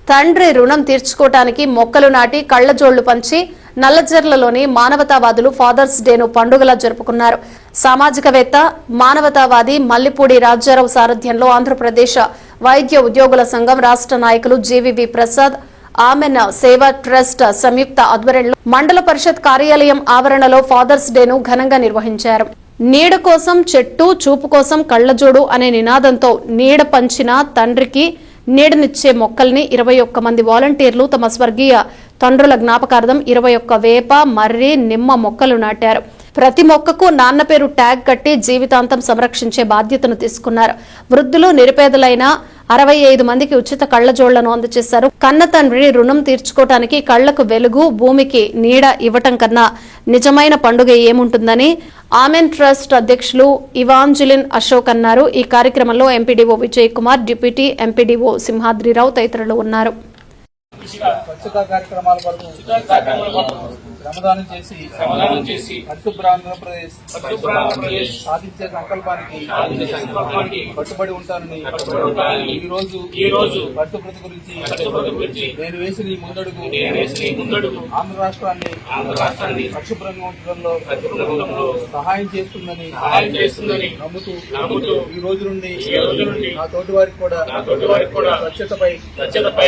తండ్రి రుణం తీర్చుకోవటానికి మొక్కలు నాటి కళ్లజోళ్లు పంచి నల్లజర్లలోని మానవతావాదులు ఫాదర్స్ డేను పండుగలా జరుపుకున్నారు. సామాజికవేత్త, మానవతావాది మల్లిపూడి రాజారావు సారథ్యంలో ఆంధ్రప్రదేశ్ వైద్య ఉద్యోగుల సంఘం రాష్ట్ర నాయకులు జీవీవి ప్రసాద్, ఆమెన్ సేవా ట్రస్ట్ సంయుక్త ఆధ్వర్యంలో మండల పరిషత్ కార్యాలయం ఆవరణలో ఫాదర్స్ డేను ఘనంగా నిర్వహించారు. నీడ కోసం చెట్టు, చూపు కోసం కళ్లజోడు అనే నినాదంతో నీడ పంచిన తండ్రికి నీడనిచ్చే మొక్కల్ని 21 మంది వాలంటీర్లు తమ స్వర్గీయ తండ్రుల జ్ఞాపకార్థం 21 వేప, మర్రి, నిమ్మ మొక్కలు నాటారు. ప్రతి మొక్కకు నాన్న పేరు ట్యాగ్ కట్టి జీవితాంతం సంరక్షించే బాధ్యతను తీసుకున్నారు. వృద్ధులు, నిరుపేదలైన 65 మందికి ఉచిత కళ్లజోళ్లను అందజేశారు. కన్న తండ్రి రుణం తీర్చుకోవటానికి కళ్లకు వెలుగు, భూమికి నీడ ఇవ్వటం కన్నా నిజమైన పండుగ ఏముంటుందని ఆమెన్ ట్రస్ట్ అధ్యక్షులు ఇవాంజలిన్ అశోక్ అన్నారు. ఈ కార్యక్రమంలో MPDO Vijay Kumar, deputy MPDO Simhadri Rao తదితరులు ఉన్నారు. స్వచ్ఛతా కార్యక్రమాల కొరకు శ్రమదానం చేసి పరిశుభ్ర ఆంధ్రప్రదేశ్ సాధించే సంకల్పానికి కట్టుబడి ఉంటానని ఈ రోజు పరిశుభ్రత గురించి నేను వేసిన ఈ ముందడుగు ఆంధ్ర రాష్ట్రాన్ని పరిశుభ్రంగా ఉంచడంలో సహాయం చేస్తుందని నమ్ముతూ ఈ రోజు నుండి నా తోటి వారికి కూడా స్వచ్ఛతపై